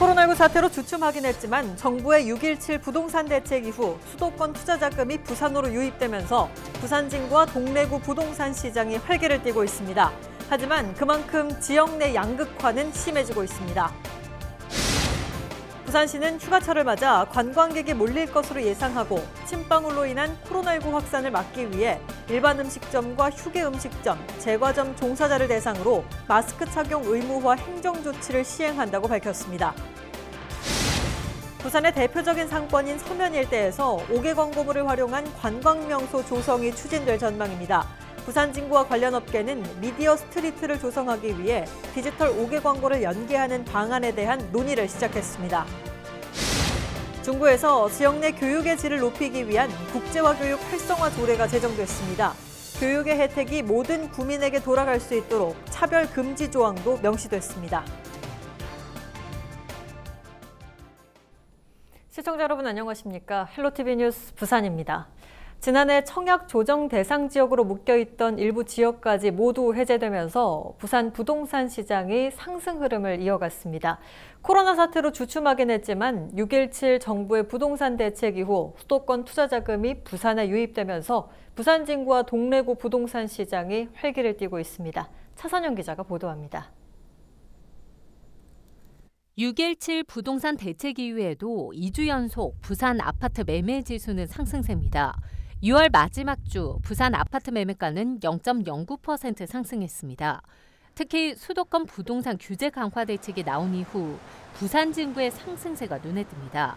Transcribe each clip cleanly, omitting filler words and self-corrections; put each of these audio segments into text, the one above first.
코로나19 사태로 주춤하긴 했지만 정부의 6.17 부동산 대책 이후 수도권 투자 자금이 부산으로 유입되면서 부산 진구와 동래구 부동산 시장이 활기를 띠고 있습니다. 하지만 그만큼 지역 내 양극화는 심해지고 있습니다. 부산시는 휴가철을 맞아 관광객이 몰릴 것으로 예상하고 침방울로 인한 코로나19 확산을 막기 위해 일반 음식점과 휴게 음식점, 제과점 종사자를 대상으로 마스크 착용 의무화 행정 조치를 시행한다고 밝혔습니다. 부산의 대표적인 상권인 서면 일대에서 5개 광고물을 활용한 관광명소 조성이 추진될 전망입니다. 부산 진구와 관련 업계는 미디어 스트리트를 조성하기 위해 디지털 5개 광고를 연계하는 방안에 대한 논의를 시작했습니다. 중구에서 지역 내 교육의 질을 높이기 위한 국제화 교육 활성화 조례가 제정됐습니다. 교육의 혜택이 모든 구민에게 돌아갈 수 있도록 차별 금지 조항도 명시됐습니다. 시청자 여러분 안녕하십니까? 헬로티비 뉴스 부산입니다. 지난해 청약 조정 대상 지역으로 묶여있던 일부 지역까지 모두 해제되면서 부산 부동산 시장이 상승 흐름을 이어갔습니다. 코로나 사태로 주춤하긴 했지만 6.17 정부의 부동산 대책 이후 수도권 투자 자금이 부산에 유입되면서 부산 진구와 동래구 부동산 시장이 활기를 띠고 있습니다. 차선영 기자가 보도합니다. 6.17 부동산 대책 이후에도 2주 연속 부산 아파트 매매 지수는 상승세입니다. 6월 마지막 주 부산 아파트 매매가는 0.09% 상승했습니다. 특히 수도권 부동산 규제 강화 대책이 나온 이후 부산 진구의 상승세가 눈에 띕니다.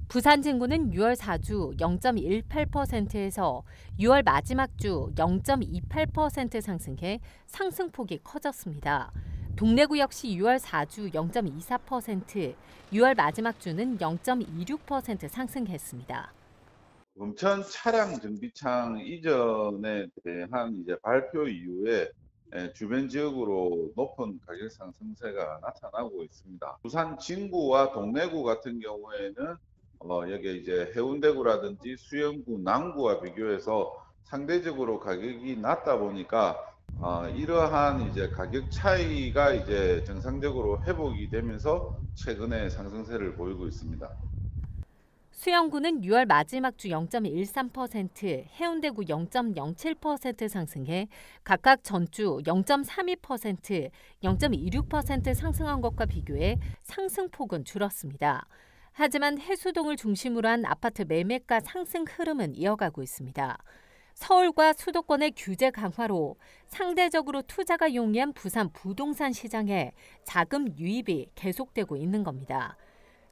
부산 진구는 6월 4주 0.18%에서 6월 마지막 주 0.28% 상승해 상승폭이 커졌습니다. 동래구 역시 6월 4주 0.24%, 6월 마지막 주는 0.26% 상승했습니다. 금천 차량 정비창 이전에 대한 발표 이후에 주변 지역으로 높은 가격 상승세가 나타나고 있습니다. 부산 진구와 동래구 같은 경우에는 여기 해운대구라든지 수영구, 남구와 비교해서 상대적으로 가격이 낮다 보니까 이러한 가격 차이가 정상적으로 회복이 되면서 최근에 상승세를 보이고 있습니다. 수영구는 6월 마지막 주 0.13%, 해운대구 0.07% 상승해 각각 전주 0.32%, 0.26% 상승한 것과 비교해 상승폭은 줄었습니다. 하지만 해수동을 중심으로 한 아파트 매매가 상승 흐름은 이어가고 있습니다. 서울과 수도권의 규제 강화로 상대적으로 투자가 용이한 부산 부동산 시장에 자금 유입이 계속되고 있는 겁니다.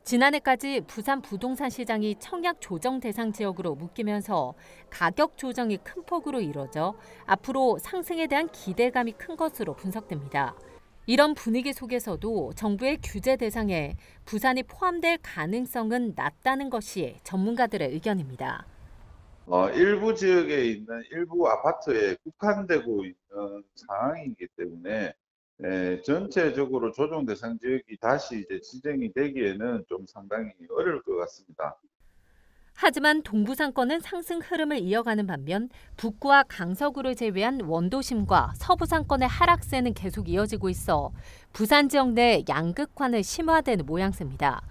지난해까지 부산 부동산 시장이 청약 조정 대상 지역으로 묶이면서 가격 조정이 큰 폭으로 이뤄져 앞으로 상승에 대한 기대감이 큰 것으로 분석됩니다. 이런 분위기 속에서도 정부의 규제 대상에 부산이 포함될 가능성은 낮다는 것이 전문가들의 의견입니다. 일부 지역에 있는 일부 아파트에 국한되고 있는 상황이기 때문에 전체적으로 조정 대상 지역이 다시 지정이 되기에는 좀 상당히 어려울 것 같습니다. 하지만 동부상권은 상승 흐름을 이어가는 반면 북구와 강서구를 제외한 원도심과 서부상권의 하락세는 계속 이어지고 있어 부산 지역 내 양극화는 심화되는 모양새입니다.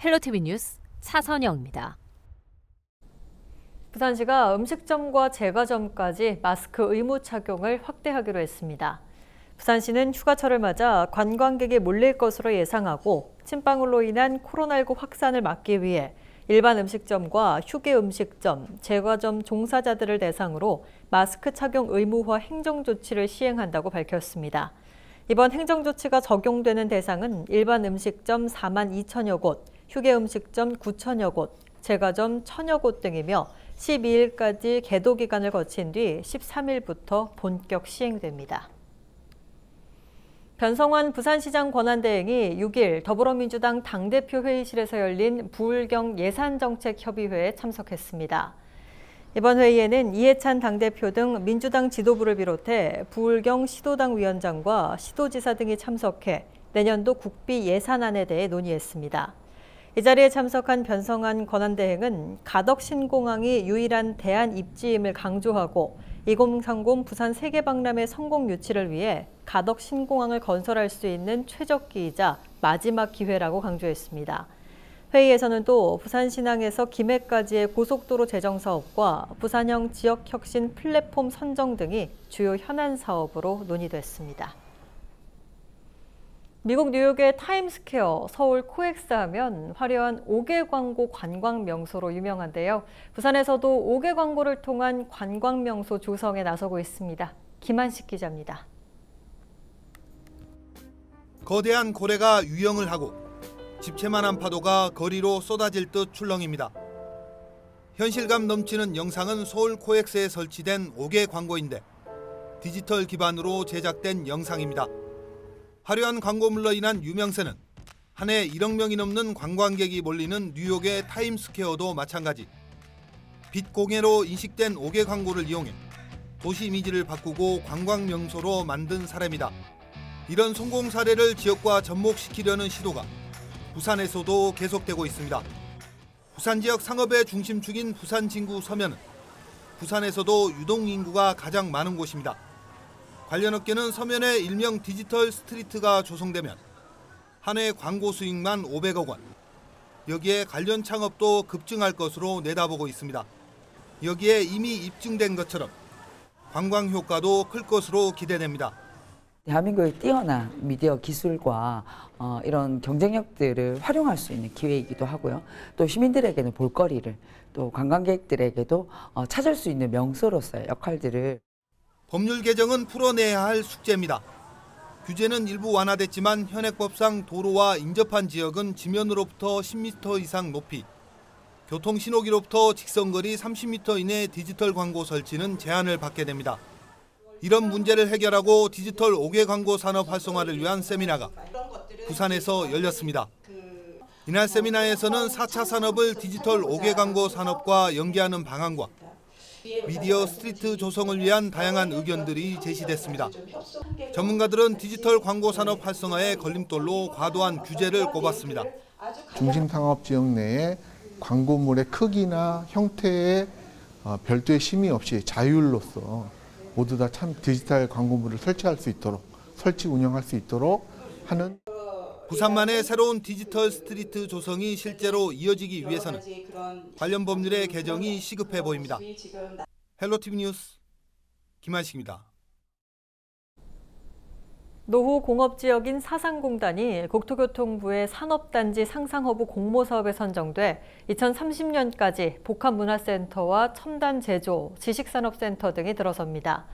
헬로티비 뉴스 차선영입니다. 부산시가 음식점과 제과점까지 마스크 의무 착용을 확대하기로 했습니다. 부산시는 휴가철을 맞아 관광객이 몰릴 것으로 예상하고 침방울로 인한 코로나19 확산을 막기 위해 일반 음식점과 휴게 음식점, 제과점 종사자들을 대상으로 마스크 착용 의무화 행정 조치를 시행한다고 밝혔습니다. 이번 행정 조치가 적용되는 대상은 일반 음식점 4만 2천여 곳, 휴게 음식점 9천여 곳, 제과점 1,000여 곳 등이며 12일까지 계도 기간을 거친 뒤 13일부터 본격 시행됩니다. 변성환 부산시장 권한대행이 6일 더불어민주당 당대표 회의실에서 열린 부울경 예산정책협의회에 참석했습니다. 이번 회의에는 이해찬 당대표 등 민주당 지도부를 비롯해 부울경 시도당 위원장과 시도지사 등이 참석해 내년도 국비 예산안에 대해 논의했습니다. 이 자리에 참석한 변성환 권한대행은 가덕신공항이 유일한 대안 입지임을 강조하고 2030 부산 세계박람회 성공 유치를 위해 가덕신공항을 건설할 수 있는 최적기이자 마지막 기회라고 강조했습니다. 회의에서는 또 부산신항에서 김해까지의 고속도로 재정 사업과 부산형 지역혁신 플랫폼 선정 등이 주요 현안 사업으로 논의됐습니다. 미국 뉴욕의 타임스퀘어, 서울 코엑스 하면 화려한 5개 광고 관광 명소로 유명한데요. 부산에서도 5개 광고를 통한 관광 명소 조성에 나서고 있습니다. 김한식 기자입니다. 거대한 고래가 유영을 하고 집채만한 파도가 거리로 쏟아질 듯 출렁입니다. 현실감 넘치는 영상은 서울 코엑스에 설치된 5개 광고인데 디지털 기반으로 제작된 영상입니다. 화려한 광고물로 인한 유명세는 한 해 1억 명이 넘는 관광객이 몰리는 뉴욕의 타임스퀘어도 마찬가지. 빛 공해로 인식된 5개 광고를 이용해 도시 이미지를 바꾸고 관광 명소로 만든 사례입니다. 이런 성공 사례를 지역과 접목시키려는 시도가 부산에서도 계속되고 있습니다. 부산 지역 상업의 중심축인 부산 진구 서면은 부산에서도 유동 인구가 가장 많은 곳입니다. 관련 업계는 서면에 일명 디지털 스트리트가 조성되면 한 해 광고 수익만 500억 원. 여기에 관련 창업도 급증할 것으로 내다보고 있습니다. 여기에 이미 입증된 것처럼 관광 효과도 클 것으로 기대됩니다. 대한민국의 뛰어난 미디어 기술과 이런 경쟁력들을 활용할 수 있는 기회이기도 하고요. 또 시민들에게는 볼거리를, 또 관광객들에게도 찾을 수 있는 명소로서의 역할들을. 법률 개정은 풀어내야 할 숙제입니다. 규제는 일부 완화됐지만 현행법상 도로와 인접한 지역은 지면으로부터 10m 이상 높이, 교통신호기로부터 직선거리 30m 이내 디지털 광고 설치는 제한을 받게 됩니다. 이런 문제를 해결하고 디지털 5개 광고 산업 활성화를 위한 세미나가 부산에서 열렸습니다. 이날 세미나에서는 4차 산업을 디지털 5개 광고 산업과 연계하는 방안과 미디어 스트리트 조성을 위한 다양한 의견들이 제시됐습니다. 전문가들은 디지털 광고 산업 활성화의 걸림돌로 과도한 규제를 꼽았습니다. 중심상업지역 내에 광고물의 크기나 형태에 별도의 심의 없이 자율로서 모두 다 참 디지털 광고물을 설치할 수 있도록, 설치 운영할 수 있도록 하는. 부산만의 새로운 디지털 스트리트 조성이 실제로 이어지기 위해서는 관련 법률의 개정이 시급해 보입니다. 헬로티비 뉴스 김한식입니다. 노후 공업지역인 사상공단이 국토교통부의 산업단지 상상허브 공모사업에 선정돼 2030년까지 복합문화센터와 첨단제조, 지식산업센터 등이 들어섭니다.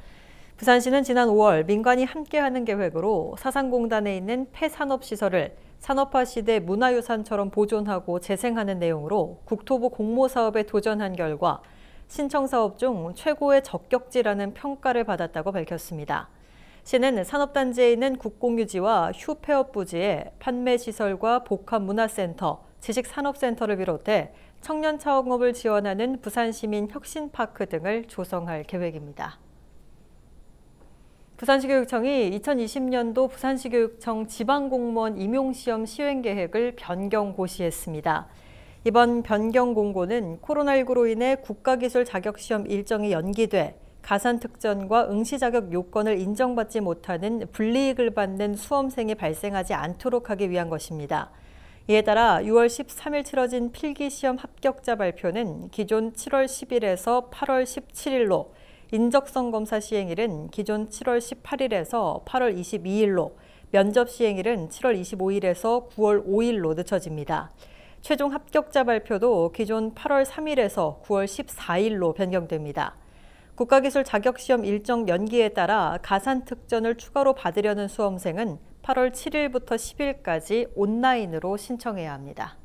부산시는 지난 5월 민관이 함께하는 계획으로 사상공단에 있는 폐산업시설을 산업화 시대 문화유산처럼 보존하고 재생하는 내용으로 국토부 공모사업에 도전한 결과 신청사업 중 최고의 적격지라는 평가를 받았다고 밝혔습니다. 시는 산업단지에 있는 국공유지와 휴폐업 부지에 판매시설과 복합문화센터, 지식산업센터를 비롯해 청년 창업을 지원하는 부산시민 혁신파크 등을 조성할 계획입니다. 부산시교육청이 2020년도 부산시교육청 지방공무원 임용시험 시행계획을 변경 고시했습니다. 이번 변경 공고는 코로나19로 인해 국가기술 자격시험 일정이 연기돼 가산특전과 응시 자격 요건을 인정받지 못하는 불이익을 받는 수험생이 발생하지 않도록 하기 위한 것입니다. 이에 따라 6월 13일 치러진 필기시험 합격자 발표는 기존 7월 10일에서 8월 17일로, 인적성 검사 시행일은 기존 7월 18일에서 8월 22일로, 면접 시행일은 7월 25일에서 9월 5일로 늦춰집니다. 최종 합격자 발표도 기존 8월 3일에서 9월 14일로 변경됩니다. 국가기술 자격시험 일정 연기에 따라 가산특전을 추가로 받으려는 수험생은 8월 7일부터 10일까지 온라인으로 신청해야 합니다.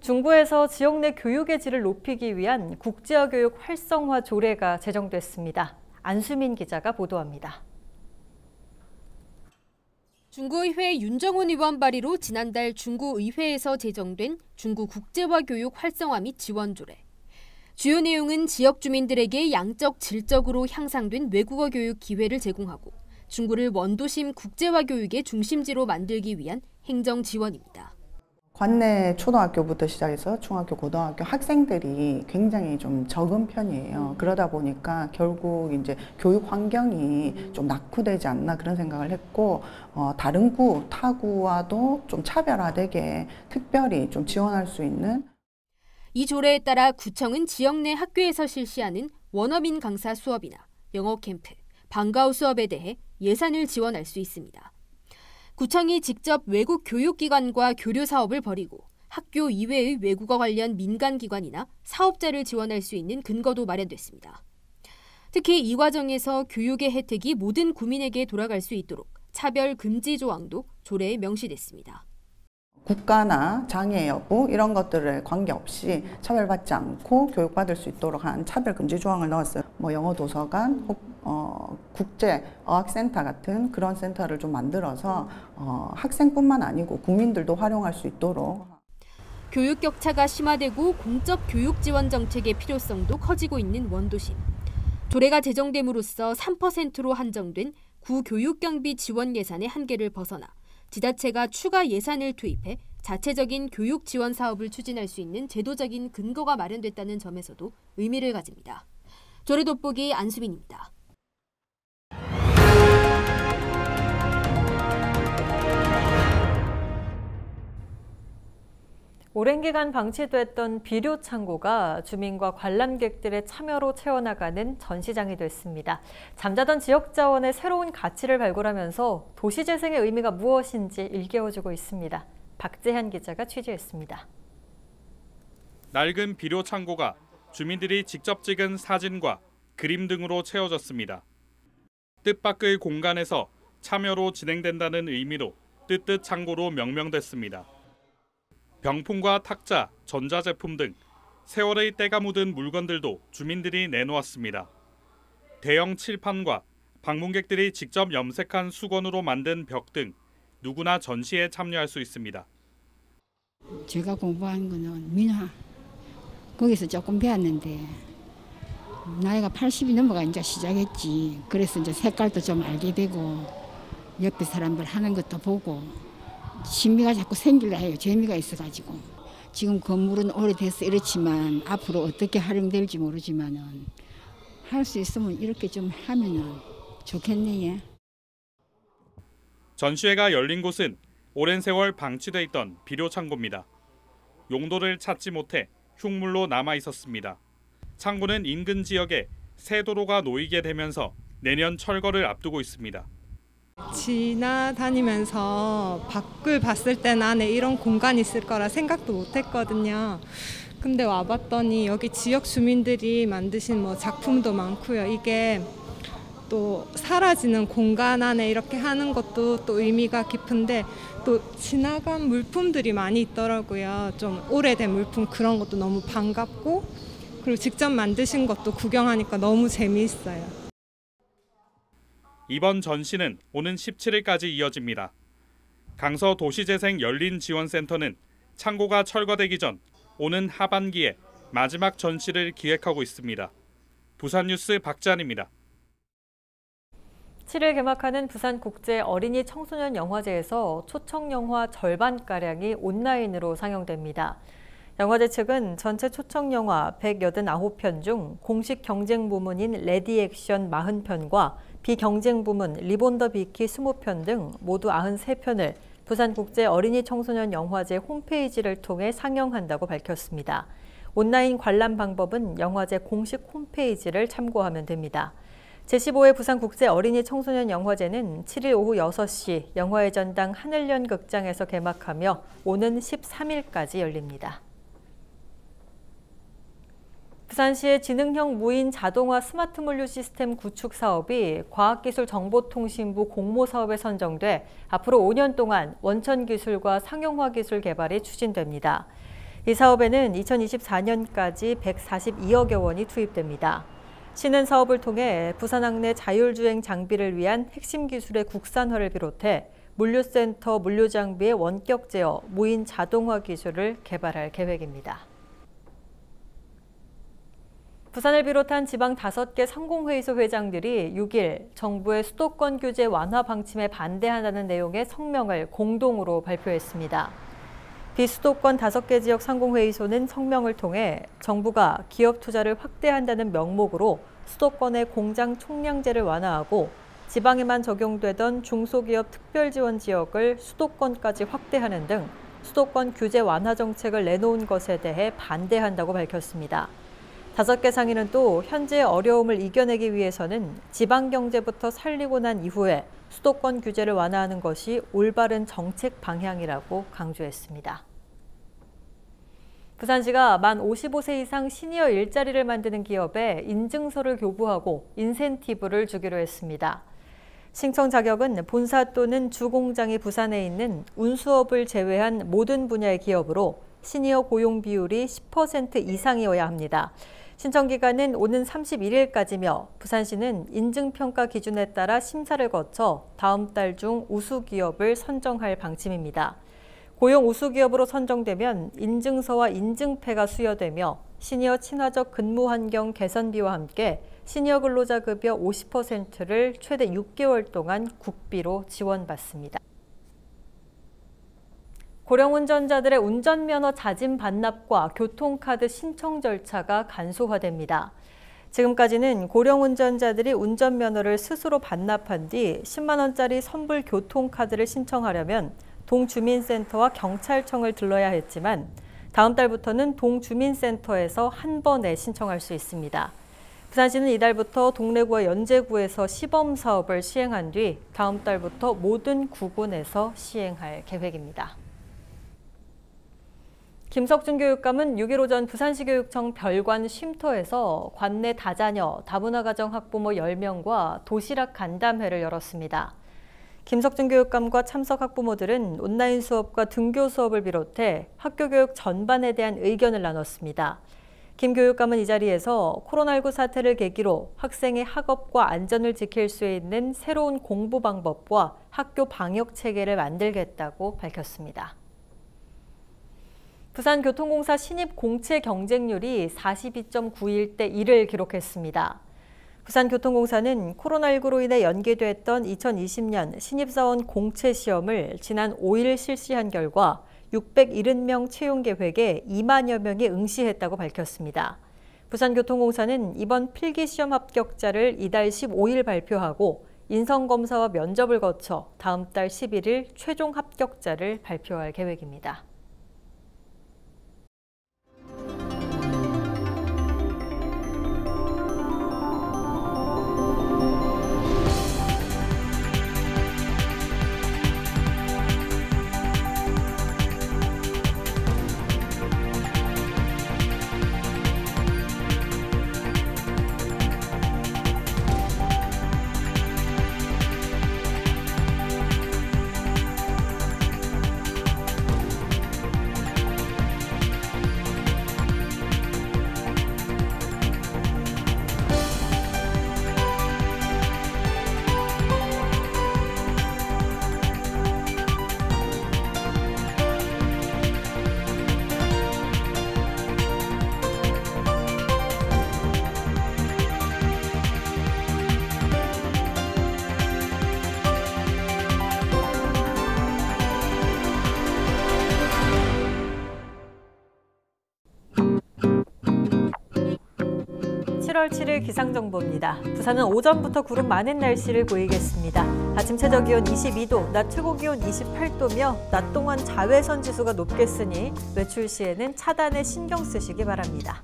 중부에서 지역 내 교육의 질을 높이기 위한 국제화 교육 활성화 조례가 제정됐습니다. 안수민 기자가 보도합니다. 중구의회 윤정훈 의원 발의로 지난달 중구의회에서 제정된 중구 국제화 교육 활성화 및 지원 조례. 주요 내용은 지역 주민들에게 양적, 질적으로 향상된 외국어 교육 기회를 제공하고 중구를 원도심 국제화 교육의 중심지로 만들기 위한 행정 지원입니다. 관내 초등학교부터 시작해서 중학교, 고등학교 학생들이 굉장히 좀 적은 편이에요. 그러다 보니까 결국 이제 교육 환경이 좀 낙후되지 않나 그런 생각을 했고, 다른 구, 타구와도 좀 차별화되게 특별히 좀 지원할 수 있는. 이 조례에 따라 구청은 지역 내 학교에서 실시하는 원어민 강사 수업이나 영어 캠프, 방과후 수업에 대해 예산을 지원할 수 있습니다. 구청이 직접 외국 교육기관과 교류 사업을 벌이고 학교 이외의 외국어 관련 민간기관이나 사업자를 지원할 수 있는 근거도 마련됐습니다. 특히 이 과정에서 교육의 혜택이 모든 구민에게 돌아갈 수 있도록 차별 금지 조항도 조례에 명시됐습니다. 국가나 장애 여부 이런 것들에 관계없이 차별받지 않고 교육받을 수 있도록 한 차별금지 조항을 넣었어요. 뭐 영어 도서관, 국제 어학센터 같은 그런 센터를 좀 만들어서 학생뿐만 아니고 국민들도 활용할 수 있도록. 교육 격차가 심화되고 공적 교육 지원 정책의 필요성도 커지고 있는 원도심. 조례가 제정됨으로써 3%로 한정된 구 교육경비 지원 예산의 한계를 벗어나 지자체가 추가 예산을 투입해 자체적인 교육 지원 사업을 추진할 수 있는 제도적인 근거가 마련됐다는 점에서도 의미를 가집니다. 조례 돋보기 안수빈입니다. 오랜 기간 방치됐던 비료 창고가 주민과 관람객들의 참여로 채워나가는 전시장이 됐습니다. 잠자던 지역 자원의 새로운 가치를 발굴하면서 도시재생의 의미가 무엇인지 일깨워주고 있습니다. 박재한 기자가 취재했습니다. 낡은 비료 창고가 주민들이 직접 찍은 사진과 그림 등으로 채워졌습니다. 뜻밖의 공간에서 참여로 진행된다는 의미로 뜻뜻 창고로 명명됐습니다. 병풍과 탁자, 전자제품 등 세월의 때가 묻은 물건들도 주민들이 내놓았습니다. 대형 칠판과 방문객들이 직접 염색한 수건으로 만든 벽 등 누구나 전시에 참여할 수 있습니다. 제가 공부한 거는 민화, 거기서 조금 배웠는데 나이가 80이 넘어가 이제 시작했지. 그래서 이제 색깔도 좀 알게 되고 옆에 사람들 하는 것도 보고 신미가 자꾸 생기려 해요. 재미가 있어가지고. 지금 건물은 오래돼서 이렇지만 앞으로 어떻게 활용될지 모르지만은 할 수 있으면 이렇게 좀 하면은 좋겠네. 전시회가 열린 곳은 오랜 세월 방치돼 있던 비료 창고입니다. 용도를 찾지 못해 흉물로 남아 있었습니다. 창고는 인근 지역에 새 도로가 놓이게 되면서 내년 철거를 앞두고 있습니다. 지나다니면서 밖을 봤을 때는 안에 이런 공간이 있을 거라 생각도 못 했거든요. 근데 와봤더니 여기 지역 주민들이 만드신 뭐 작품도 많고요. 이게 또 사라지는 공간 안에 이렇게 하는 것도 또 의미가 깊은데 또 지나간 물품들이 많이 있더라고요. 좀 오래된 물품 그런 것도 너무 반갑고 그리고 직접 만드신 것도 구경하니까 너무 재미있어요. 이번 전시는 오는 17일까지 이어집니다. 강서 도시재생 열린지원센터는 창고가 철거되기 전 오는 하반기에 마지막 전시를 기획하고 있습니다. 부산뉴스 박재한입니다. 7일 개막하는 부산국제 어린이 청소년 영화제에서 초청영화 절반가량이 온라인으로 상영됩니다. 영화제 측은 전체 초청영화 189편 중 공식 경쟁 부문인 레디액션 40편과 비경쟁 부문 리본 더 비키 20편 등 모두 93편을 부산국제 어린이 청소년 영화제 홈페이지를 통해 상영한다고 밝혔습니다. 온라인 관람 방법은 영화제 공식 홈페이지를 참고하면 됩니다. 제15회 부산국제 어린이 청소년 영화제는 7일 오후 6시 영화의 전당 하늘연 극장에서 개막하며 오는 13일까지 열립니다. 부산시의 지능형 무인 자동화 스마트 물류 시스템 구축 사업이 과학기술정보통신부 공모사업에 선정돼 앞으로 5년 동안 원천기술과 상용화 기술 개발이 추진됩니다. 이 사업에는 2024년까지 142억여 원이 투입됩니다. 시는 사업을 통해 부산항내 자율주행 장비를 위한 핵심 기술의 국산화를 비롯해 물류센터 물류장비의 원격 제어, 무인 자동화 기술을 개발할 계획입니다. 부산을 비롯한 지방 5개 상공회의소 회장들이 6일 정부의 수도권 규제 완화 방침에 반대한다는 내용의 성명을 공동으로 발표했습니다. 비수도권 5개 지역 상공회의소는 성명을 통해 정부가 기업 투자를 확대한다는 명목으로 수도권의 공장 총량제를 완화하고 지방에만 적용되던 중소기업 특별지원 지역을 수도권까지 확대하는 등 수도권 규제 완화 정책을 내놓은 것에 대해 반대한다고 밝혔습니다. 5개 상인은 또 현재의 어려움을 이겨내기 위해서는 지방 경제부터 살리고 난 이후에 수도권 규제를 완화하는 것이 올바른 정책 방향이라고 강조했습니다. 부산시가 만 55세 이상 시니어 일자리를 만드는 기업에 인증서를 교부하고 인센티브를 주기로 했습니다. 신청 자격은 본사 또는 주공장이 부산에 있는 운수업을 제외한 모든 분야의 기업으로 시니어 고용 비율이 10% 이상이어야 합니다. 신청 기간은 오는 31일까지며 부산시는 인증평가 기준에 따라 심사를 거쳐 다음 달 중 우수기업을 선정할 방침입니다. 고용 우수기업으로 선정되면 인증서와 인증패가 수여되며 시니어 친화적 근무 환경 개선비와 함께 시니어 근로자 급여 50%를 최대 6개월 동안 국비로 지원받습니다. 고령 운전자들의 운전면허 자진 반납과 교통카드 신청 절차가 간소화됩니다. 지금까지는 고령 운전자들이 운전면허를 스스로 반납한 뒤 10만 원짜리 선불 교통카드를 신청하려면 동주민센터와 경찰청을 들러야 했지만 다음 달부터는 동주민센터에서 한 번에 신청할 수 있습니다. 부산시는 이달부터 동래구와 연제구에서 시범 사업을 시행한 뒤 다음 달부터 모든 구군에서 시행할 계획입니다. 김석준 교육감은 6일 오전 부산시 교육청 별관 쉼터에서 관내 다자녀, 다문화 가정 학부모 10명과 도시락 간담회를 열었습니다. 김석준 교육감과 참석 학부모들은 온라인 수업과 등교 수업을 비롯해 학교 교육 전반에 대한 의견을 나눴습니다. 김 교육감은 이 자리에서 코로나19 사태를 계기로 학생의 학업과 안전을 지킬 수 있는 새로운 공부 방법과 학교 방역 체계를 만들겠다고 밝혔습니다. 부산교통공사 신입 공채 경쟁률이 42.91대 1을 기록했습니다. 부산교통공사는 코로나19로 인해 연기됐던 2020년 신입사원 공채 시험을 지난 5일 실시한 결과 670명 채용 계획에 2만여 명이 응시했다고 밝혔습니다. 부산교통공사는 이번 필기시험 합격자를 이달 15일 발표하고 인성검사와 면접을 거쳐 다음 달 11일 최종 합격자를 발표할 계획입니다. (7월 7일) 기상정보입니다. 부산은 오전부터 구름 많은 날씨를 보이겠습니다. 아침 최저기온 22도, 낮 최고기온 28도며 낮 동안 자외선 지수가 높겠으니 외출 시에는 차단에 신경 쓰시기 바랍니다.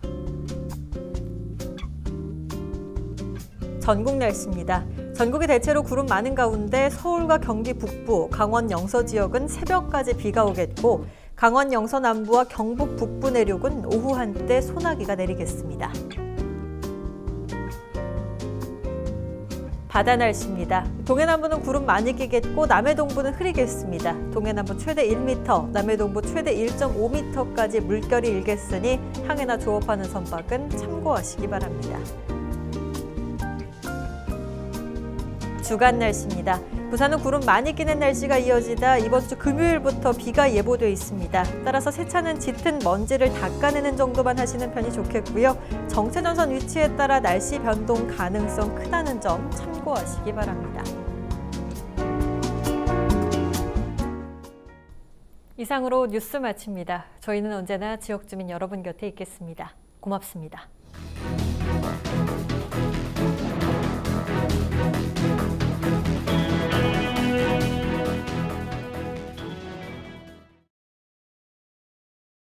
전국 날씨입니다. 전국이 대체로 구름 많은 가운데 서울과 경기 북부, 강원 영서 지역은 새벽까지 비가 오겠고 강원 영서 남부와 경북 북부 내륙은 오후 한때 소나기가 내리겠습니다. 바다 날씨입니다. 동해남부는 구름 많이 끼겠고 남해동부는 흐리겠습니다. 동해남부 최대 1m, 남해동부 최대 1.5m까지 물결이 일겠으니 항해나 조업하는 선박은 참고하시기 바랍니다. 주간 날씨입니다. 부산은 구름 많이 끼는 날씨가 이어지다 이번 주 금요일부터 비가 예보돼 있습니다. 따라서 세차는 짙은 먼지를 닦아내는 정도만 하시는 편이 좋겠고요. 정체전선 위치에 따라 날씨 변동 가능성 크다는 점 참고하시기 바랍니다. 이상으로 뉴스 마칩니다. 저희는 언제나 지역 주민 여러분 곁에 있겠습니다. 고맙습니다.